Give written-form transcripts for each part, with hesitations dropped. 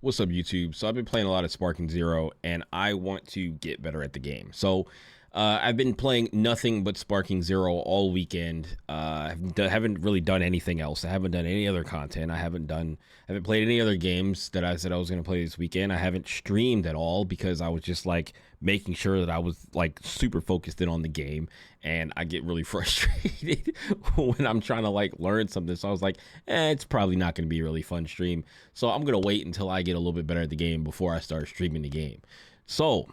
What's up, YouTube? So I've been playing a lot of Sparking Zero, and I want to get better at the game. So I've been playing nothing but Sparking Zero all weekend. Haven't really done anything else. I haven't done any other content. I haven't played any other games that I said I was going to play this weekend. I haven't streamed at all because I was just like making sure that I was like super focused in on the game, and I get really frustrated when I'm trying to like learn something. So I was like, it's probably not going to be a really fun stream. So I'm going to wait until I get a little bit better at the game before I start streaming the game. So,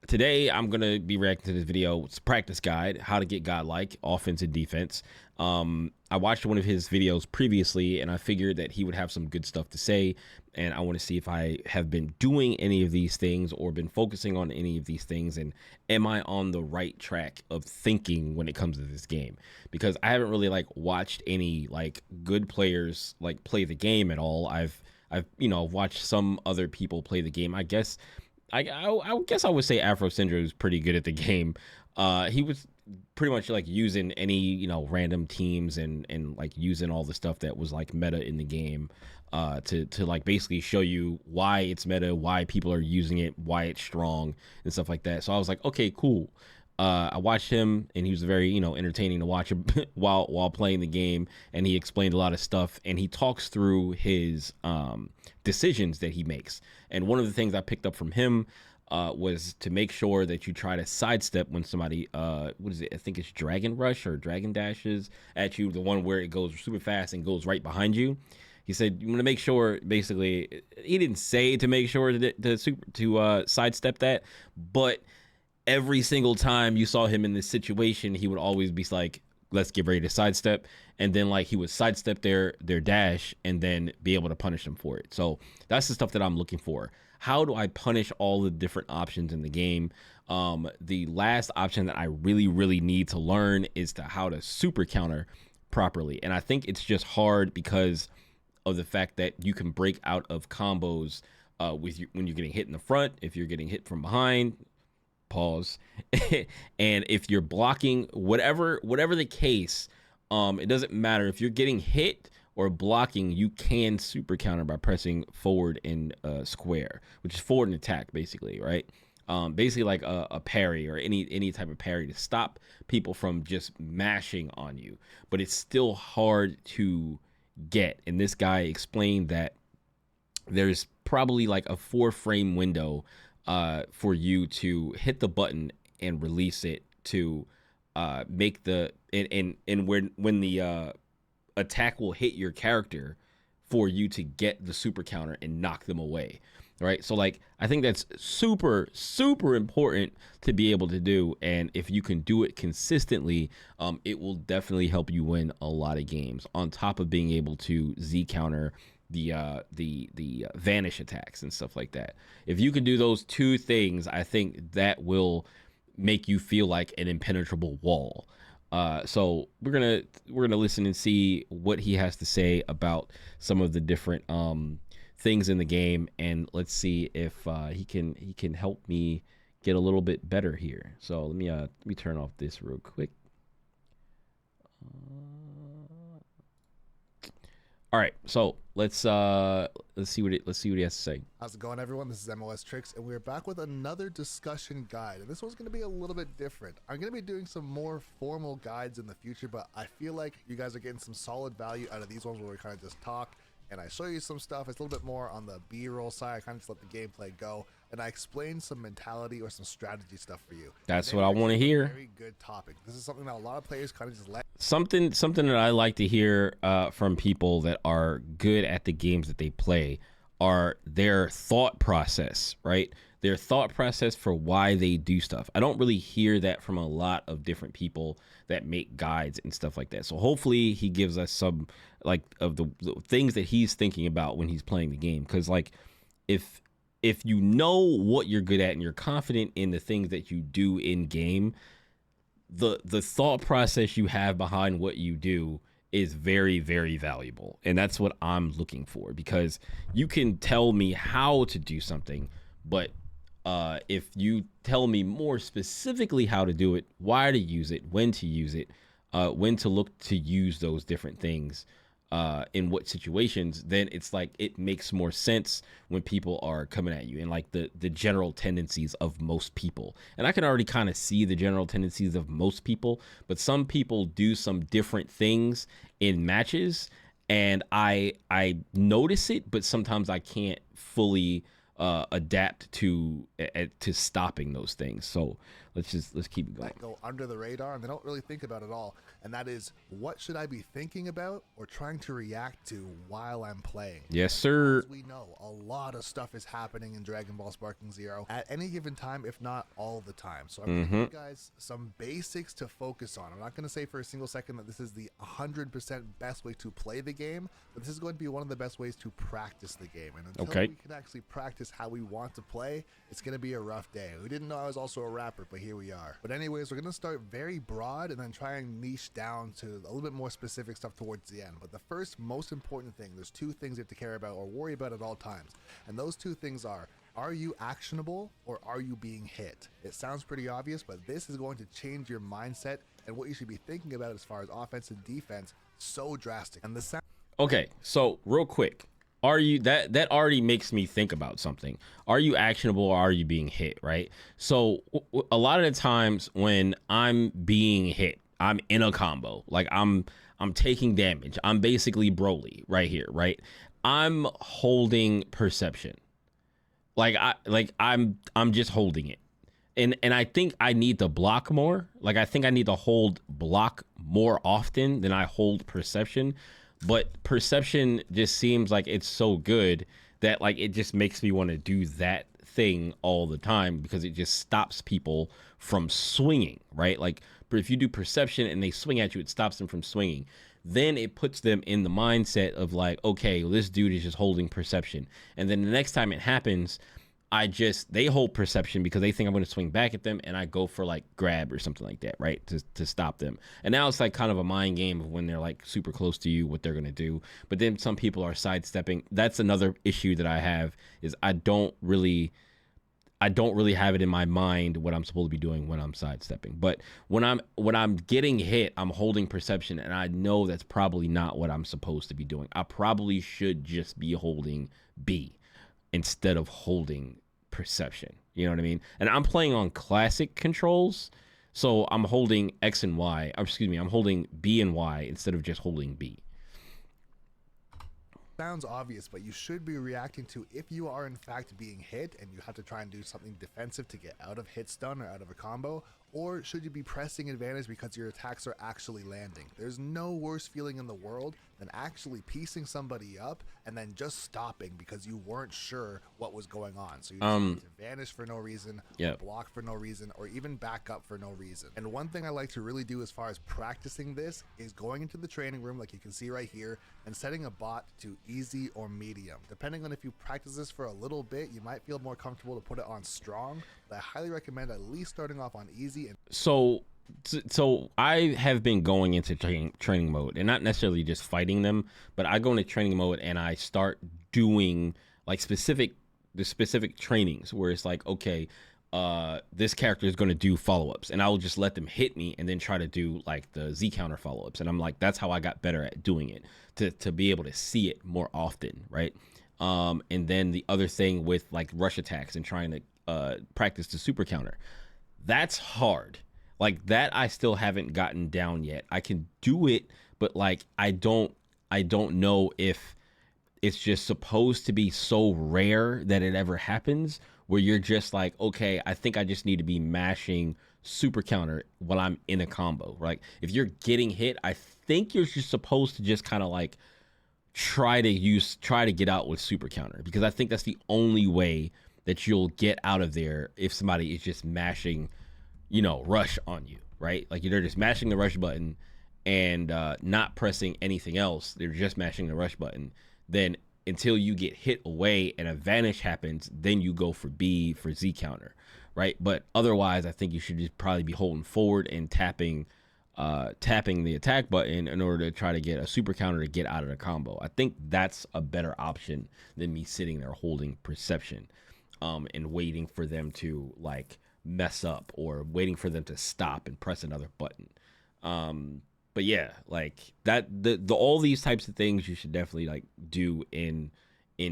today I'm going to be reacting to this video. It's a practice guide, how to get godlike, offense and defense. I watched one of his videos previously, and I figured that he would have some good stuff to say, and I want to see if I have been doing any of these things or been focusing on any of these things, and am I on the right track of thinking when it comes to this game? Because I haven't really like watched any like good players like play the game at all. I've watched some other people play the game. I guess I guess I would say Afro Syndrome is pretty good at the game. He was pretty much like using any random teams and like using all the stuff that was like meta in the game to like basically show you why it's meta, why people are using it, why it's strong and stuff like that. So I was like, okay, cool. I watched him, and he was very entertaining to watch him while playing the game, and he explained a lot of stuff, and he talks through his decisions that he makes. And one of the things I picked up from him was to make sure that you try to sidestep when somebody what is it, I think it's Dragon Rush or Dragon Dashes at you, the one where it goes super fast and goes right behind you. He said you want to make sure, basically, he didn't say to make sure to sidestep that, but every single time you saw him in this situation, he would always be like, let's get ready to sidestep, and then like he would sidestep their dash and then be able to punish them for it. So that's the stuff that I'm looking for. How do I punish all the different options in the game? The last option that I really need to learn is how to super counter properly, and I think it's just hard because of the fact that you can break out of combos when you're getting hit in the front, if you're getting hit from behind, pause, and if you're blocking, whatever the case, it doesn't matter if you're getting hit or blocking, you can super counter by pressing forward in square, which is forward and attack, basically, right? Basically like a parry or any type of parry to stop people from just mashing on you, but it's still hard to get. And this guy explained that there's probably like a 4-frame window for you to hit the button and release it to make the and when the attack will hit your character for you to get the super counter and knock them away, right? So like I think that's super important to be able to do, and if you can do it consistently, it will definitely help you win a lot of games, on top of being able to Z counter the vanish attacks and stuff like that. If you can do those two things, I think that will make you feel like an impenetrable wall. So we're gonna listen and see what he has to say about some of the different things in the game, and let's see if he can help me get a little bit better here. So let me turn off this real quick. All right, so let's see what he has to say. How's it going, everyone? This is MOS Tricks, and we're back with another discussion guide. And this one's going to be a little bit different. I'm going to be doing some more formal guides in the future, but I feel like you guys are getting some solid value out of these ones where we kind of just talk and I show you some stuff. It's a little bit more on the B-roll side. I kind of just let the gameplay go, and I explain some mentality or some strategy stuff for you. That's what I want to hear. Very good topic. This is something that a lot of players kind of just let. Something that I like to hear from people that are good at the games that they play are their thought process, right? Their thought process for why they do stuff. I don't really hear that from a lot of different people that make guides and stuff like that. So hopefully he gives us some like of the things that he's thinking about when he's playing the game. Because like if you know what you're good at and you're confident in the things that you do in game, the thought process you have behind what you do is very valuable. And that's what I'm looking for, because you can tell me how to do something, but if you tell me more specifically how to do it, why to use it, when to look to use those different things, in what situations, then it's like it makes more sense when people are coming at you and like the general tendencies of most people. And I can already kind of see the general tendencies of most people, but some people do some different things in matches, and I notice it, but sometimes I can't fully adapt to stopping those things. So let's keep it going. That go under the radar and they don't really think about it all, and that is, what should I be thinking about or trying to react to while I'm playing? Yes, sir. As we know, a lot of stuff is happening in Dragon Ball Sparking Zero at any given time, if not all the time. So I'm going to give you guys some basics to focus on. I'm not going to say for a single second that this is the 100% best way to play the game, but this is going to be one of the best ways to practice the game. And until we can actually practice how we want to play, it's going to be a rough day. We didn't know I was also a rapper, but here we are. But anyways, we're going to start very broad and then try and niche down to a little bit more specific stuff towards the end. But the first most important thing, there's two things you have to care about or worry about at all times. And those two things are you actionable or are you being hit? It sounds pretty obvious, but this is going to change your mindset and what you should be thinking about as far as offense and defense so drastic. And the Okay, so real quick, are you that already makes me think about something. Are you actionable or are you being hit, right? So a lot of the times when I'm being hit, I'm in a combo. Like I'm taking damage. I'm basically Broly right here, right? I'm holding perception. I'm just holding it. And I think I need to block more. Like I think I need to hold block more often than I hold perception. But perception just seems like it's so good that like it just makes me want to do that thing all the time because it just stops people from swinging, right? Like if you do perception and they swing at you, it stops them from swinging. Then it puts them in the mindset of like, okay, well, this dude is just holding perception. And then the next time it happens, they hold perception because they think I'm going to swing back at them, and I go for like grab or something like that, right? To stop them. And now it's like kind of a mind game of when they're like super close to you, what they're going to do. But then some people are sidestepping. That's another issue that I have is I don't really have it in my mind what I'm supposed to be doing when I'm sidestepping. But when I'm getting hit, I'm holding perception, and I know that's probably not what I'm supposed to be doing. I probably should just be holding B instead of holding perception. You know what I mean? And I'm playing on classic controls, so I'm holding X and Y. I'm holding B and Y instead of just holding B. Sounds obvious, but you should be reacting to if you are in fact being hit and you have to try and do something defensive to get out of hit stun or out of a combo, or should you be pressing advantage because your attacks are actually landing. There's no worse feeling in the world than actually piecing somebody up and then just stopping because you weren't sure what was going on. So you just need to vanish for no reason, block for no reason, or even back up for no reason. And one thing I like to really do as far as practicing this is going into the training room, like you can see right here, and setting a bot to easy or medium. Depending on if you practice this for a little bit, you might feel more comfortable to put it on strong, but I highly recommend at least starting off on easy. So I have been going into training mode, and not necessarily just fighting them, but I go into training mode and I start doing like specific trainings where it's like, okay, this character is going to do follow-ups, and I will just let them hit me and then try to do like the Z counter follow-ups. And I'm like, that's how I got better at doing it, to be able to see it more often, right? And then the other thing with like rush attacks and trying to practice the super counter, that's hard. Like that I still haven't gotten down yet. I can do it, but like I don't know if it's just supposed to be so rare that it ever happens where you're just like, okay, I think I just need to be mashing super counter while I'm in a combo. Like if you're getting hit, I think you're just supposed to just kind of like try to get out with super counter, because I think that's the only way that you'll get out of there if somebody is just mashing, rush on you, right? Like they're just mashing the rush button and not pressing anything else. They're just mashing the rush button. Then until you get hit away and a vanish happens, then you go for B for Z counter, right? But otherwise, I think you should just probably be holding forward and tapping the attack button in order to try to get a super counter to get out of the combo. I think that's a better option than me sitting there holding perception and waiting for them to like mess up or waiting for them to stop and press another button. but yeah, like that the all these types of things you should definitely like do in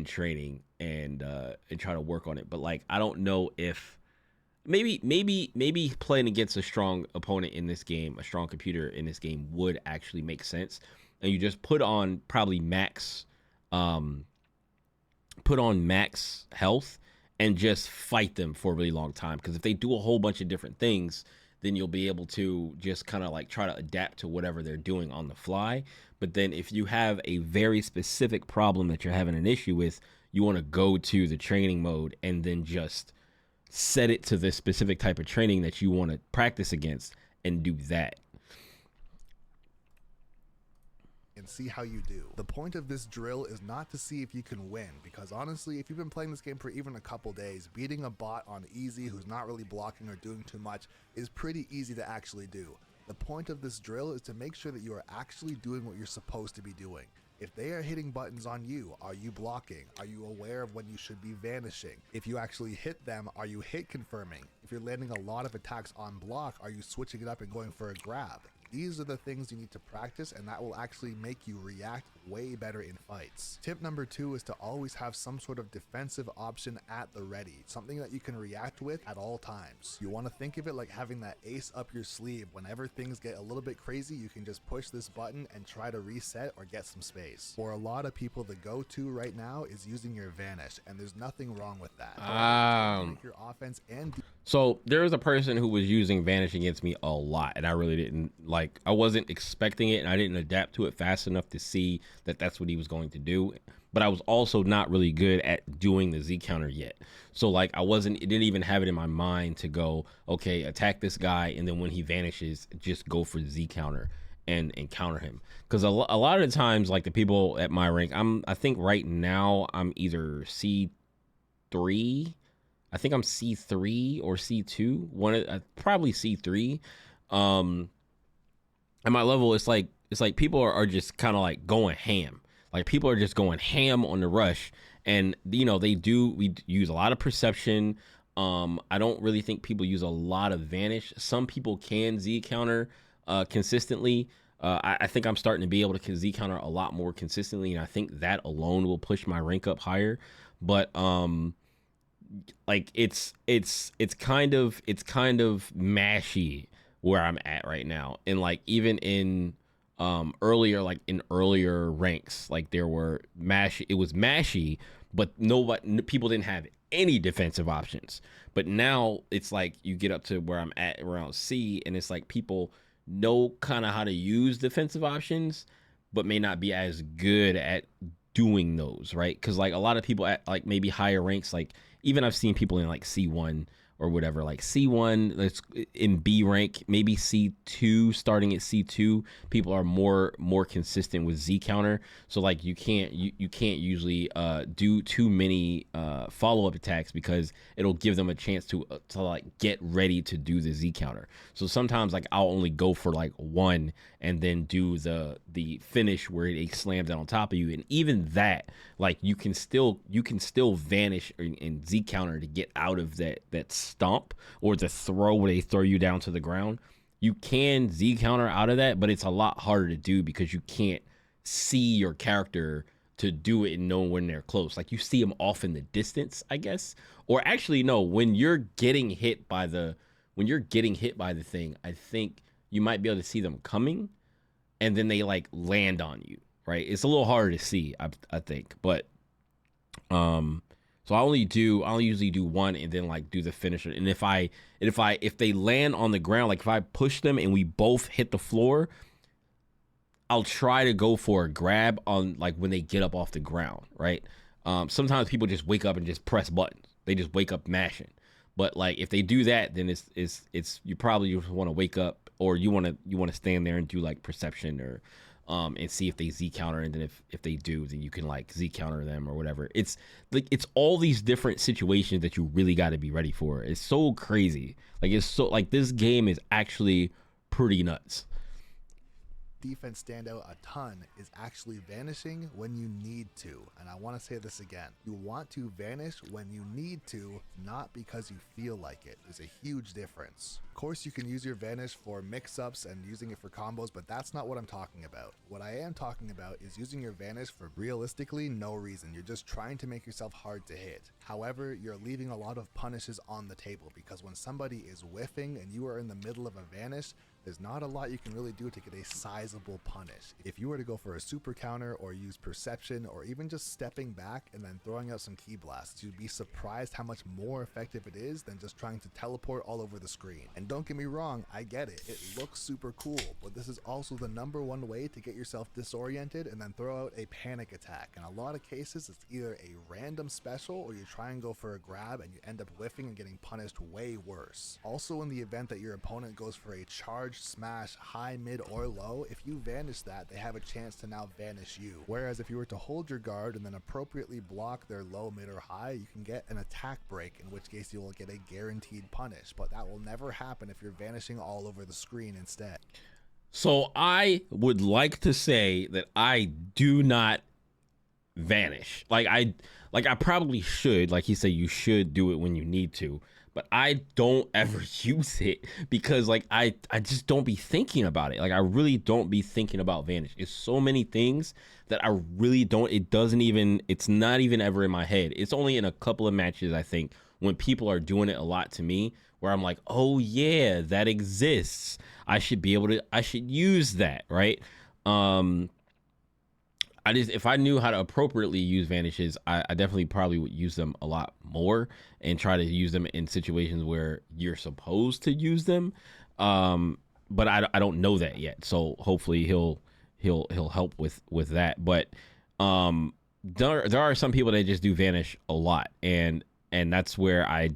training and try to work on it. But like I don't know if maybe playing against a strong opponent in this game, a strong computer in this game would actually make sense. And you just um put on max health and just fight them for a really long time. Because if they do a whole bunch of different things, then you'll be able to just kind of like try to adapt to whatever they're doing on the fly. But then if you have a very specific problem that you're having an issue with, you want to go to the training mode and then just set it to the specific type of training that you want to practice against and do that. And see how you do. The point of this drill is not to see if you can win, because honestly, if you've been playing this game for even a couple days, beating a bot on easy who's not really blocking or doing too much is pretty easy to actually do. The point of this drill is to make sure that you are actually doing what you're supposed to be doing. If they are hitting buttons on you, are you blocking? Are you aware of when you should be vanishing? If you actually hit them, are you hit confirming? If you're landing a lot of attacks on block, are you switching it up and going for a grab? These are the things you need to practice, and that will actually make you react way better in fights. Tip number 2 is to always have some sort of defensive option at the ready, something that you can react with at all times. You want to think of it like having that ace up your sleeve. Whenever things get a little bit crazy, you can just push this button and try to reset or get some space. For a lot of people, the go-to right now is using your vanish, and there's nothing wrong with that. Make your offense and so there was a person who was using vanish against me a lot, and I really didn't like. I wasn't expecting it, and I didn't adapt to it fast enough to see that that's what he was going to do. But I was also not really good at doing the Z counter yet. So like I didn't even have it in my mind to go, okay, attack this guy, and then when he vanishes, just go for Z counter and counter him. Because a lot of the times, like the people at my rank, I think right now I'm either C3. I think I'm C3 or C2. Probably C3. And my level, it's like people are just kind of like going ham. Like people are just going ham on the rush, and we use a lot of perception. I don't really think people use a lot of vanish. Some people can Z counter consistently. I think I'm starting to be able to Z counter a lot more consistently, and I think that alone will push my rank up higher. But like it's kind of mashy where I'm at right now, and like even in earlier ranks, like it was mashy, but people didn't have any defensive options. But now it's like you get up to where I'm at around C, and it's like people know kind of how to use defensive options, but may not be as good at doing those, right? Because like a lot of people at like maybe higher ranks, like even I've seen people in like C1 or whatever, like C1, that's in B rank, maybe C2, starting at C2, people are more consistent with Z counter. So like you can't usually do too many follow-up attacks, because it'll give them a chance to like get ready to do the Z counter. So sometimes like I'll only go for like one and then do the finish where they slam down on top of you, and even that, like you can still vanish and Z counter to get out of that stomp or the throw where they throw you down to the ground. You can Z counter out of that, but it's a lot harder to do because you can't see your character to do it and know when they're close. Like you see them off in the distance, I guess. Or actually no, when you're getting hit by the thing, I think you might be able to see them coming, and then they like land on you, right? It's a little harder to see, I think. But so I'll usually do one and then like do the finisher. And if they land on the ground, like if I push them and we both hit the floor, I'll try to go for a grab on like when they get up off the ground, right? Sometimes people just wake up and just press buttons. They just wake up mashing. But like if they do that, then it's you probably just want to wake up, or you want to stand there and do like perception or and see if they Z counter, and then if they do, then you can like Z counter them or whatever. It's like it's all these different situations that you really got to be ready for. It's so crazy. Like it's so like this game is actually pretty nuts. defense stand out a ton is actually vanishing when you need to. And I want to say this again. You want to vanish when you need to, not because you feel like it. There's a huge difference. Of course, you can use your vanish for mix-ups and using it for combos, but that's not what I'm talking about. What I am talking about is using your vanish for realistically no reason. You're just trying to make yourself hard to hit. However, you're leaving a lot of punishes on the table, because when somebody is whiffing and you are in the middle of a vanish, there's not a lot you can really do to get a sizable punish. If you were to go for a super counter or use perception or even just stepping back and then throwing out some key blasts, you'd be surprised how much more effective it is than just trying to teleport all over the screen. And don't get me wrong, I get it. It looks super cool, but this is also the #1 way to get yourself disoriented and then throw out a panic attack. In a lot of cases, it's either a random special or you try and go for a grab and you end up whiffing and getting punished way worse. Also, in the event that your opponent goes for a charge, smash, high, mid, or low, if you vanish that, they have a chance to now vanish you. Whereas if you were to hold your guard and then appropriately block their low, mid, or high, you can get an attack break, in which case you will get a guaranteed punish, but that will never happen if you're vanishing all over the screen instead. So I would like to say that I do not vanish. Like I probably should. Like he said, you should do it when you need to, but I don't ever use it because like I just don't be thinking about it. Like I really don't be thinking about vanish. It's so many things that I really don't. It's not even ever in my head. It's only in a couple of matches, I think, when people are doing it a lot to me, where I'm like, oh yeah, that exists. I should use that, right? If I knew how to appropriately use vanishes, I definitely probably would use them a lot more and try to use them in situations where you're supposed to use them. But I don't know that yet. So hopefully he'll help with that. But there are some people that just do vanish a lot, and that's where I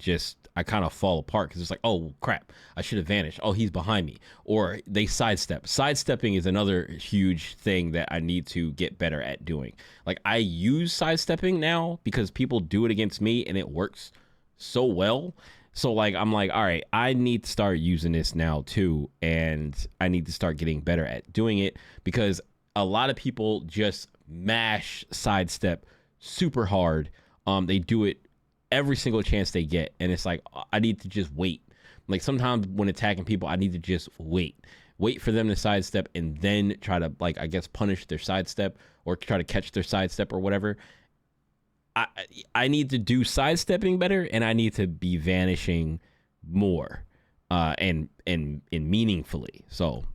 kind of fall apart, because it's like, oh crap, I should have vanished. Oh, he's behind me. Or they sidestep. Sidestepping is another huge thing that I need to get better at doing. Like I use sidestepping now because people do it against me and it works so well. So like I'm like, all right, I need to start using this now too, and I need to start getting better at doing it, because a lot of people just mash sidestep super hard. They do it every single chance they get, and it's like I need to just wait. Like sometimes when attacking people, I need to just wait for them to sidestep and then try to, like, I guess punish their sidestep or try to catch their sidestep or whatever. I need to do sidestepping better, and I need to be vanishing more and meaningfully. So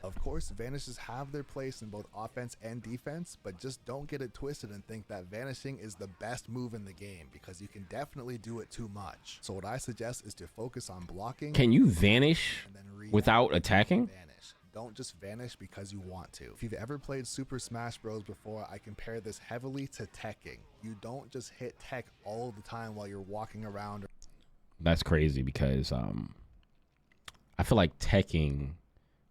of course, vanishes have their place in both offense and defense, but just don't get it twisted and think that vanishing is the best move in the game, because you can definitely do it too much. So what I suggest is to focus on blocking. Can you vanish without attacking? Vanish. Don't just vanish because you want to. If you've ever played Super Smash Bros. Before, I compare this heavily to teching. You don't just hit tech all the time while you're walking around. That's crazy, because I feel like teching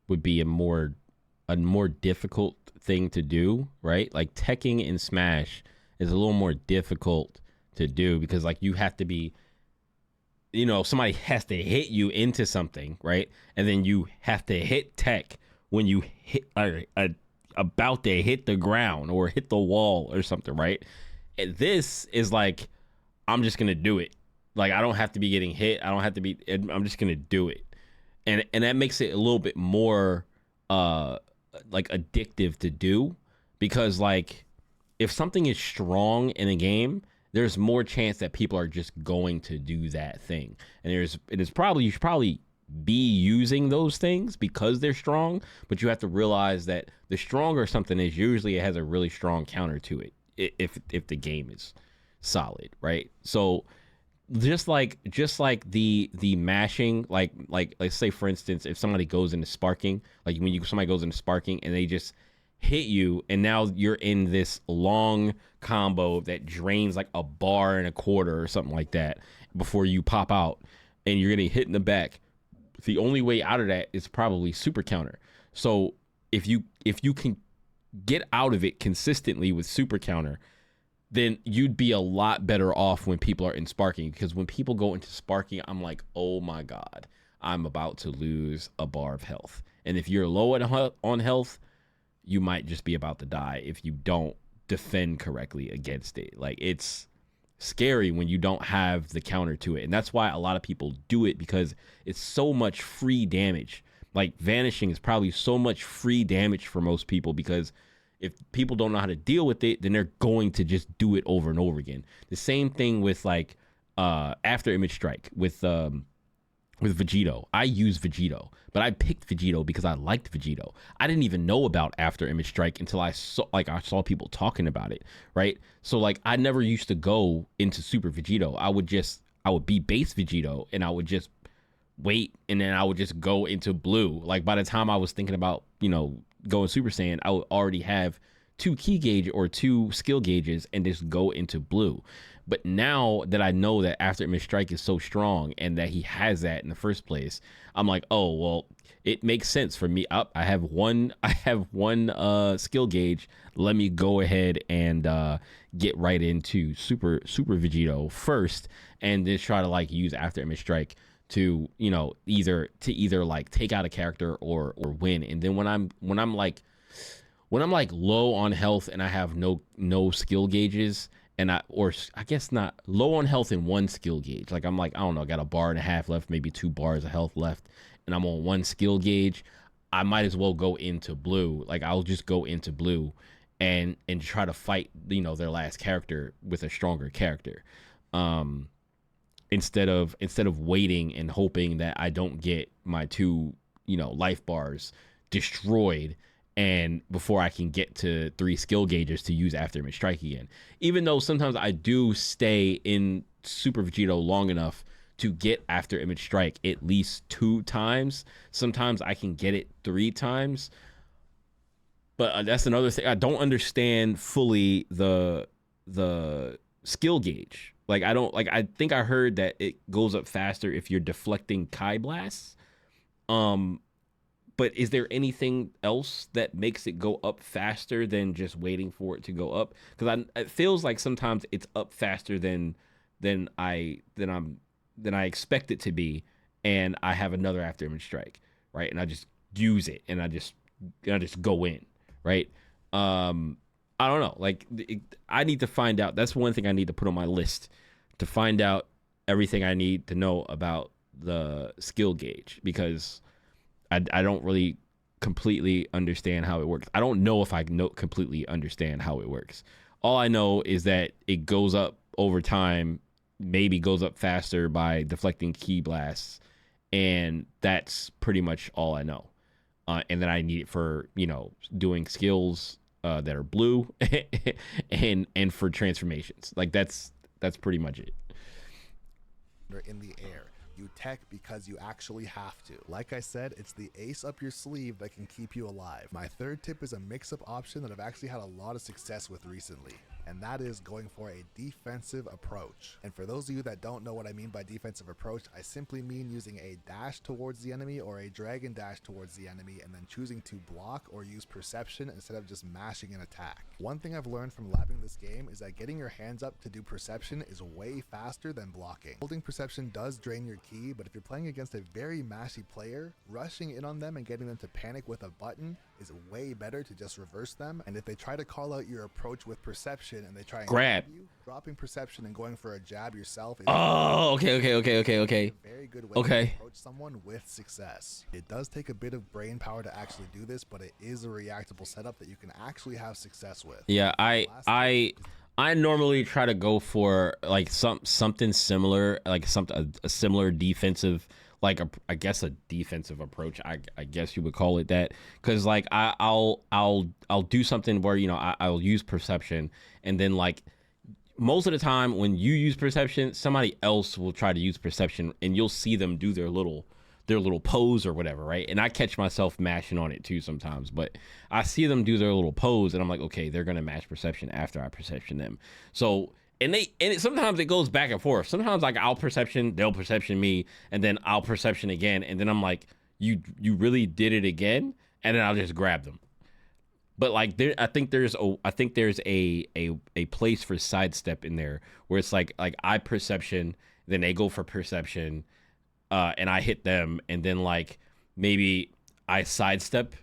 would be a more difficult thing to do, right? Like teching in Smash is a little more difficult to do, because like you have to be, somebody has to hit you into something, right? And then you have to hit tech when you about to hit the ground or hit the wall or something, right? And this is like, I'm just gonna do it. Like I don't have to be getting hit. I don't have to be. I'm just gonna do it. And that makes it a little bit more like addictive to do, because like if something is strong in a game, there's more chance that people are just going to do that thing. And you should probably be using those things because they're strong, but you have to realize that the stronger something is, usually it has a really strong counter to it if the game is solid, right? So just like the mashing, like let's say for instance, if somebody goes into sparking, like when somebody goes into sparking and they just hit you, and now you're in this long combo that drains like a bar and a quarter or something like that before you pop out, and you're getting hit in the back. The only way out of that is probably super counter. So if you can get out of it consistently with super counter, then you'd be a lot better off when people are in sparking. Because when people go into sparking, I'm like, oh my God, I'm about to lose a bar of health. And if you're low on health, you might just be about to die if you don't defend correctly against it. Like, it's scary when you don't have the counter to it. And that's why a lot of people do it, because it's so much free damage. Like, vanishing is probably so much free damage for most people, because if people don't know how to deal with it, then they're going to just do it over and over again. The same thing with like after image strike with Vegito. I use Vegito, but I picked Vegito because I liked Vegito. I didn't even know about after image strike until I saw people talking about it, right? So like, I never used to go into super Vegito. I would be base Vegito, and I would just wait, and then I would just go into blue. Like, by the time I was thinking about, going Super Saiyan, I would already have 2 key gauge or 2 skill gauges and just go into blue. But now that I know that after image strike is so strong and that he has that in the first place, I'm like, oh well, it makes sense for me. I have one skill gauge. Let me go ahead and get right into super Vegito first, and then try to like use after image strike to either like take out a character or win. And then when I'm like low on health and I have no skill gauges, and I guess not low on health in 1 skill gauge, like I'm like, I don't know, I got a bar and a half left, maybe 2 bars of health left, and I'm on 1 skill gauge, I might as well go into blue. Like, I'll just go into blue and try to fight their last character with a stronger character, instead of waiting and hoping that I don't get my 2 life bars destroyed, and before I can get to 3 skill gauges to use after image strike again. Even though sometimes I do stay in super Vegito long enough to get after image strike at least 2 times, sometimes I can get it 3 times. But that's another thing. I don't understand fully the skill gauge. Like, I think I heard that it goes up faster if you're deflecting Kai blasts. But is there anything else that makes it go up faster than just waiting for it to go up? Because it feels like sometimes it's up faster than I expect it to be, and I have another after image strike, right? And I just use it, and I just go in, right? I don't know. Like, I need to find out. That's one thing I need to put on my list, to find out everything I need to know about the skill gauge, because I don't really completely understand how it works. I don't know if I completely understand how it works. All I know is that it goes up over time, maybe goes up faster by deflecting ki blasts, and that's pretty much all I know. And then I need it for doing skills that are blue, and for transformations. Like, that's pretty much it. In the air. You tech because you actually have to. Like I said, it's the ace up your sleeve that can keep you alive. My third tip is a mix-up option that I've actually had a lot of success with recently, and that is going for a defensive approach. And for those of you that don't know what I mean by defensive approach, I simply mean using a dash towards the enemy or a dragon dash towards the enemy, and then choosing to block or use perception instead of just mashing an attack. One thing I've learned from labbing this game is that getting your hands up to do perception is way faster than blocking. Holding perception does drain your key, but if you're playing against a very mashy player, rushing in on them and getting them to panic with a button is way better to just reverse them. And if they try to call out your approach with perception and they try and grab you, dropping perception and going for a jab yourself is okay. a very good way to approach someone with success. It does take a bit of brain power to actually do this, but it is a reactable setup that you can actually have success with. Yeah, I normally try to go for like something similar, like a similar defensive, like I guess a defensive approach. I guess you would call it that, because like I'll do something where I'll use perception, and then like most of the time when you use perception, somebody else will try to use perception, and you'll see them do their little pose or whatever, right? And I catch myself mashing on it too sometimes, but I see them do their little pose, and I'm like, okay, they're gonna mash perception after I perception them. So sometimes it goes back and forth. Sometimes like I'll perception, they'll perception me, and then I'll perception again, and then I'm like, you really did it again, and then I'll just grab them. But like I think there's a place for sidestep in there where it's like I perception, then they go for perception, and I hit them, and then like maybe I sidestep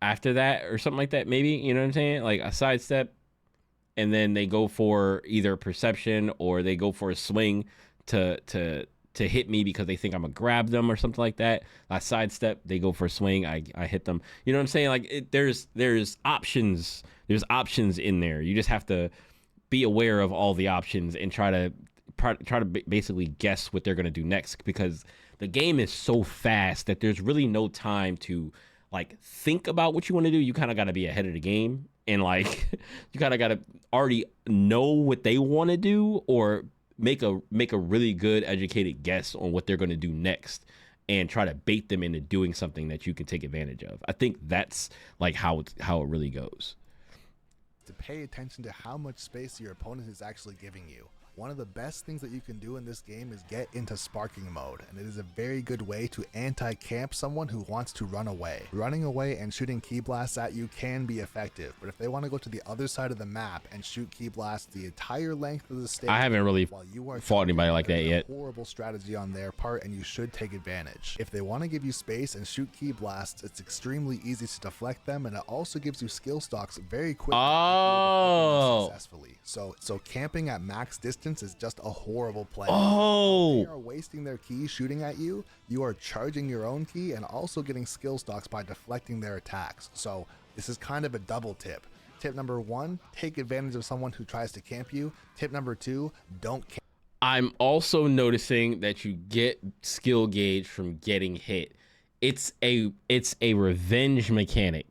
after that or something like that. Maybe, you know what I'm saying? Like a sidestep, and then they go for either perception or they go for a swing to hit me because they think I'm gonna grab them or something like that. I sidestep, they go for a swing, I hit them. You know what I'm saying? Like there's options. There's options in there. You just have to be aware of all the options and try to basically guess what they're gonna do next, because the game is so fast that there's really no time to like think about what you want to do. You kind of got to be ahead of the game, and like you kind of got to already know what they want to do, or make a really good educated guess on what they're going to do next, and try to bait them into doing something that you can take advantage of. I think that's like how it really goes. To pay attention to how much space your opponent is actually giving you. One of the best things that you can do in this game is get into sparking mode, and it is a very good way to anti-camp someone who wants to run away. Running away and shooting key blasts at you can be effective, but if they want to go to the other side of the map and shoot key blasts the entire length of the stage, I haven't really fought anybody like that yet. Horrible strategy on their part, and you should take advantage. If they want to give you space and shoot key blasts, it's extremely easy to deflect them, and it also gives you skill stocks very quickly. Successfully. So camping at max distance is just a horrible play. They are wasting their key shooting at you. You are charging your own key and also getting skill stocks by deflecting their attacks. So this is kind of a double tip. Tip number 1, take advantage of someone who tries to camp you. Tip number 2, don't camp. I'm also noticing that you get skill gauge from getting hit. It's a revenge mechanic.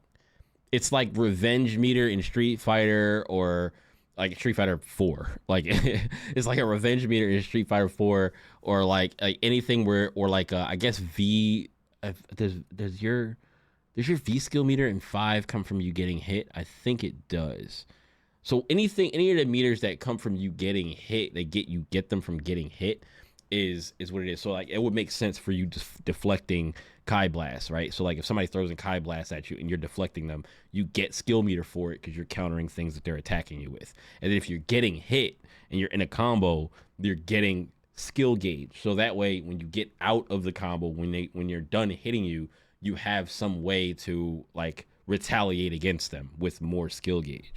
It's like revenge meter in Street Fighter, or like Street Fighter 4. Like it's like a revenge meter in Street Fighter 4, or like anything where, or like I guess does your V skill meter in 5 come from you getting hit? I think it does. So any of the meters that come from you getting hit, you get them from getting hit, is what it is. So like it would make sense for you deflecting Kai Blast, right? So like if somebody throws a Kai Blast at you and you're deflecting them, you get skill meter for it because you're countering things that they're attacking you with. And then if you're getting hit and you're in a combo, you're getting skill gauge. So that way when you get out of the combo, when you're done hitting you, you have some way to like retaliate against them with more skill gauge.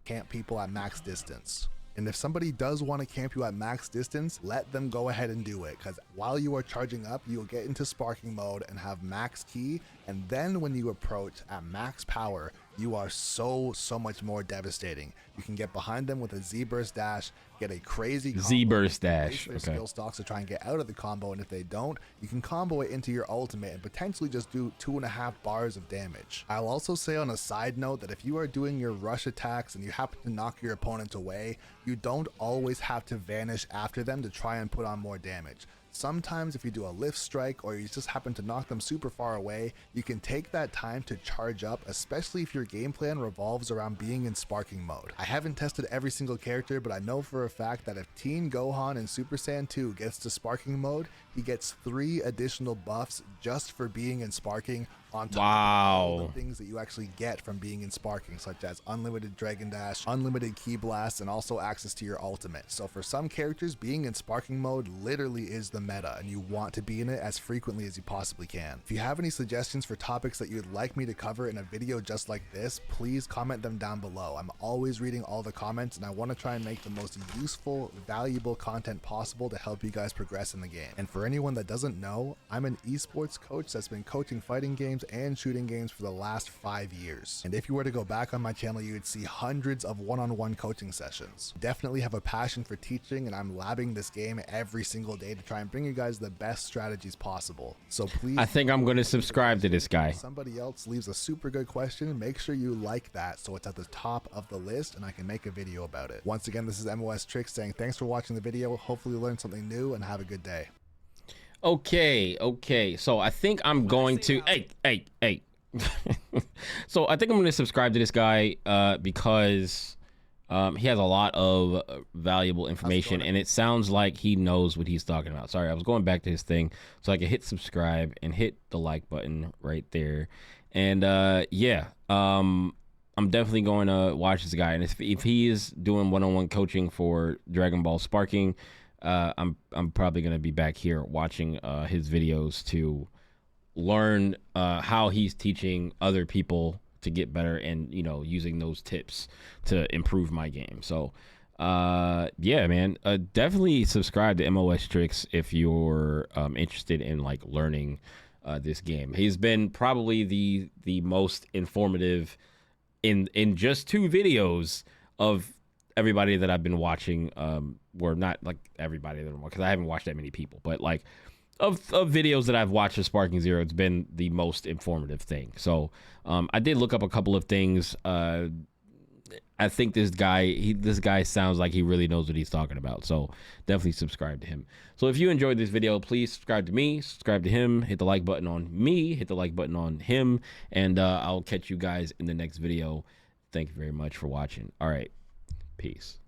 Camp people at max distance. And if somebody does want to camp you at max distance, let them go ahead and do it, because while you are charging up, you'll get into sparking mode and have max key, and then when you approach at max power, you are so much more devastating. You can get behind them with a Z-burst dash, get a crazy Z-burst dash, okay, skill stocks to try and get out of the combo, and if they don't, you can combo it into your ultimate and potentially just do 2.5 bars of damage. I'll also say on a side note that if you are doing your rush attacks and you happen to knock your opponent away, you don't always have to vanish after them to try and put on more damage. Sometimes if you do a lift strike or you just happen to knock them super far away, you can take that time to charge up, especially if your game plan revolves around being in sparking mode. I haven't tested every single character, but I know for a fact that if Teen Gohan in Super Saiyan 2 gets to sparking mode, he gets 3 additional buffs just for being in sparking, on top of all the things that you actually get from being in sparking, such as unlimited Dragon Dash, unlimited Ki Blast, and also access to your ultimate. So for some characters, being in sparking mode literally is the meta, and you want to be in it as frequently as you possibly can. If you have any suggestions for topics that you'd like me to cover in a video just like this, please comment them down below. I'm always reading all the comments, and I want to try and make the most useful, valuable content possible to help you guys progress in the game. And for anyone that doesn't know, I'm an esports coach that's been coaching fighting games and shooting games for the last 5 years. And if you were to go back on my channel, you would see hundreds of one-on-one coaching sessions. Definitely have a passion for teaching, and I'm labbing this game every single day to try and bring you guys the best strategies possible. So please, I think I'm going to subscribe to this guy. If somebody else leaves a super good question, make sure you like that so it's at the top of the list and I can make a video about it. Once again, this is MOS Tricks saying thanks for watching the video. Hopefully you learned something new, and have a good day. Okay. So I think I'm going to, hey. So I think I'm going to subscribe to this guy because he has a lot of valuable information, and it sounds like he knows what he's talking about. Sorry, I was going back to his thing so I could hit subscribe and hit the like button right there. And yeah, I'm definitely going to watch this guy. And if he is doing one-on-one coaching for Dragon Ball Sparking, I'm probably going to be back here watching his videos to learn how he's teaching other people to get better, and using those tips to improve my game. So yeah, man, definitely subscribe to MOS Tricks if you're interested in like learning this game. He's been probably the most informative in just 2 videos of everybody that I've been watching. Or not like everybody that I'm, because I haven't watched that many people, but like of videos that I've watched of Sparking Zero, it's been the most informative thing. So I did look up a couple of things. I think this guy sounds like he really knows what he's talking about. So definitely subscribe to him. So if you enjoyed this video, please subscribe to me, subscribe to him, hit the like button on me, hit the like button on him, and I'll catch you guys in the next video. Thank you very much for watching. All right, peace.